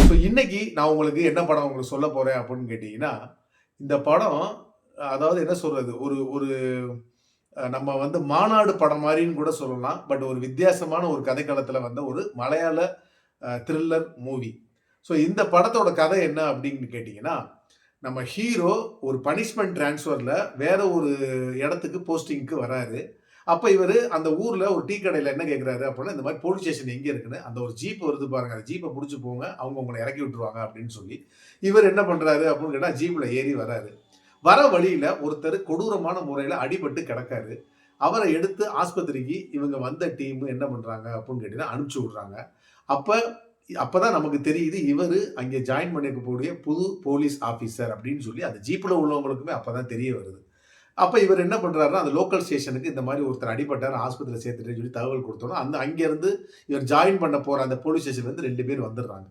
So இன்னைக்கு நான் உங்களுக்கு என்ன படம் உங்களுக்கு சொல்ல போறேன் அப்படின்னு கேட்டீங்கன்னா, இந்த படம் அதாவது என்ன சொல்றது? ஒரு ஒரு நம்ம வந்து மாநாடு படம் மாரின்னு கூட சொல்லலாம். பட் ஒரு வித்தியாசமான ஒரு கதைக்களத்துல வந்த ஒரு மலையாள த்ரில்லர் மூவி. ஸோ இந்த படத்தோட கதை என்ன அப்படின்னு கேட்டீங்கன்னா, நம்ம ஹீரோ ஒரு பனிஷ்மென்ட் ட்ரான்ஸ்ஃபர்ல வேற ஒரு இடத்துக்கு போஸ்டிங்க்கு வராரு. அப்ப இவரு அந்த ஊர்ல ஒரு டீ கடையில என்ன கேட்கிறாரு அப்படின்னா, இந்த மாரி போலீஸ் ஸ்டேஷன் எங்க இருக்குன்னு, அந்த ஒரு ஜீப் வருது பாருங்க. அந்த ஜீப்ப புடிச்சு போங்க. அவங்க உங்கள இறக்கி விட்டுருவாங்க அப்படின்னு சொல்லி, இவர் என்ன பண்றாரு அப்படின்னு கேட்டா, ஜீப்ல ஏறி வராரு. வர வழியில ஒருத்தர் கொடூரமான முறையில அடிபட்டு கிடக்காரு. அவர எடுத்து ஆஸ்பத்திரிக்கு இவங்க வந்த டீம் என்ன பண்றாங்க அப்படின்னு கேட்டீங்கன்னா, அனுப்பிச்சு விடுறாங்க. அப்ப அப்பதான் நமக்கு தெரியுது, இவரு அங்கே ஜாயின் பண்ணியிருக்கக்கூடிய புது போலீஸ் ஆபிசர் அப்படின்னு சொல்லி, அந்த ஜீப்ல உள்ளவங்களுக்குமே அப்பதான் தெரிய வருது. அப்ப இவர் என்ன பண்றாருன்னா, அந்த லோக்கல் ஸ்டேஷனுக்கு இந்த மாரி ஒருத்தர் அடிபட்டாரு, ஆஸ்பத்திரியில சேர்த்துட்டேன்னு சொல்லி தகவல் குடுத்தோன, அங்கேருந்து இவர் ஜாயின் பண்ண போற அந்த போலீஸ் ஸ்டேஷன்லேருந்து 2 பேர் வந்துடுறாங்க.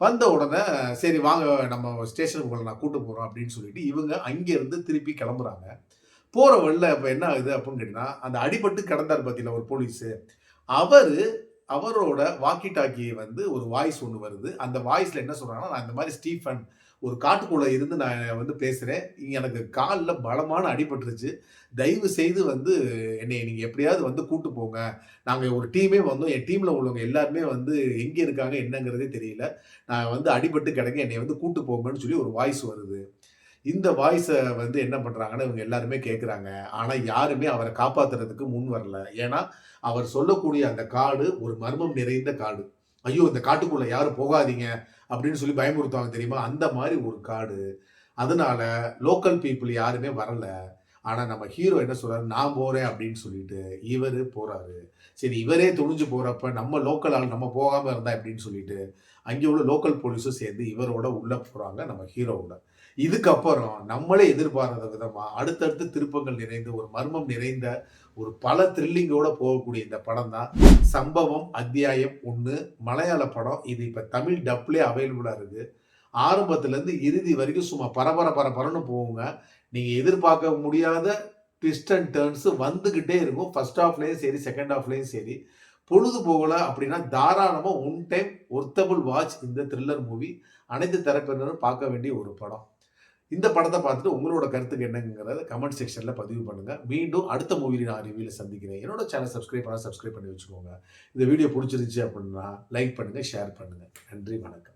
வந்த உடனே, "சரி வாங்க நம்ம ஸ்டேஷனுக்கு உங்கள நான் கூட்டு போறோம்" அப்படின்னு சொல்லிட்டு, இவங்க அங்கேருந்து திருப்பி கிளம்புறாங்க. போற வழில இப்ப என்ன ஆகுது அப்படின்னு கேட்டீங்கன்னா, அந்த அடிபட்டு கிடந்தாரு பார்த்தீங்களா ஒரு போலீஸு, அவரு அவரோட வாக்கி டாக்கி வந்து ஒரு வாய்ஸ் ஒண்ணு வருது. அந்த வாய்ஸ்ல என்ன சொல்றாங்கன்னா, "நான் இந்த மாரி ஸ்டீஃபன் ஒரு காட்டுக்குள்ள இருந்து நான் வந்து பேசுறேன். எனக்கு கால்ல பலமான அடிபட்டுருச்சு. தயவு செய்து வந்து என்னைய நீங்க எப்படியாவது வந்து கூட்டு போங்க. நாங்க ஒரு டீமே வந்தோம். என் டீம்ல உள்ளவங்க எல்லாருமே வந்து எங்க இருக்காங்க என்னங்கிறதே தெரியல. நான் வந்து அடிபட்டு கிடக்கேன். என்னைய வந்து கூட்டு போங்கன்னு" சொல்லி ஒரு வாய்ஸ் வருது. இந்த வாய்ஸ வந்து என்ன பண்றாங்கன்னா, இவங்க எல்லாருமே கேட்குறாங்க. ஆனா யாருமே அவர காப்பாத்துறதுக்கு முன் வரல. ஏன்னா, அவர் சொல்லக்கூடிய அந்த காடு ஒரு மர்மம் நிறைந்த காடு. ஐயோ! இந்த காட்டுக்குள்ள யாரும் போகாதீங்க அப்படின்னு சொல்லி பயமுறுத்துவாங்க தெரியுமா? அந்த மாரி ஒரு காடு. அதனால லோக்கல் பீப்பிள் யாருமே வரல. ஆனா நம்ம ஹீரோ என்ன சொல்றாரு, "நான் போறேன்" அப்படின்னு சொல்லிட்டு இவரு போறாரு. சரி இவரே துணிஞ்சு போறப்ப நம்ம லோக்கல் ஆள் நம்ம போகாம இருந்தா எப்படின்னு சொல்லிட்டு, அங்கே உள்ள லோக்கல் போலீஸும் சேர்ந்து இவரோட உள்ள போறாங்க நம்ம ஹீரோவோட. இதுக்கப்புறம் நம்மளே எதிர்பாராத விதமா அடுத்தடுத்து திருப்பங்கள் நிறைந்த ஒரு மர்மம் நிறைந்த ஒரு பல த்ரில்லிங்கோட போகக்கூடிய இந்த படம் தான் சம்பவம் அத்தியாயம் 1 மலையாள படம். இது இப்ப தமிழ் டப்லயே அவைலபிளா இருக்கு. ஆரம்பத்திலேருந்து இறுதி வரைக்கும் சும்மா பரபர பரபரன்னு போகுங்க. நீங்க எதிர்பார்க்க முடியாத ட்விஸ்ட் அண்ட் டர்ன்ஸ் வந்துகிட்டே இருக்கும். ஃபர்ஸ்ட் ஹாஃப்லயும் சரி, செகண்ட் ஹாஃப்லயும் சரி. பொழுது போகல அப்படின்னா தாராளமா ஒன் டைம் ஒர்த்தபிள் வாட்ச் இந்த த்ரில்லர் மூவி. அனைத்து தரப்பினரும் பார்க்க வேண்டிய ஒரு படம். இந்த படத்த பார்த்துட்டு உங்களோட கருத்துக்கு என்னங்கிறத கமெண்ட் செக்ஷன்ல பதிவு பண்ணுங்க. மீண்டும் அடுத்த மூவில நான் ரிவ்யூல சந்திக்கிறேன். என்னோட சேனல் சப்ஸ்கிரைப் பண்ணா சப்ஸ்கிரைப் பண்ணி வச்சுக்கோங்க. இந்த வீடியோ புடிச்சிருந்துச்சு அப்படின்னா லைக் பண்ணுங்க, ஷேர் பண்ணுங்க. நன்றி, வணக்கம்.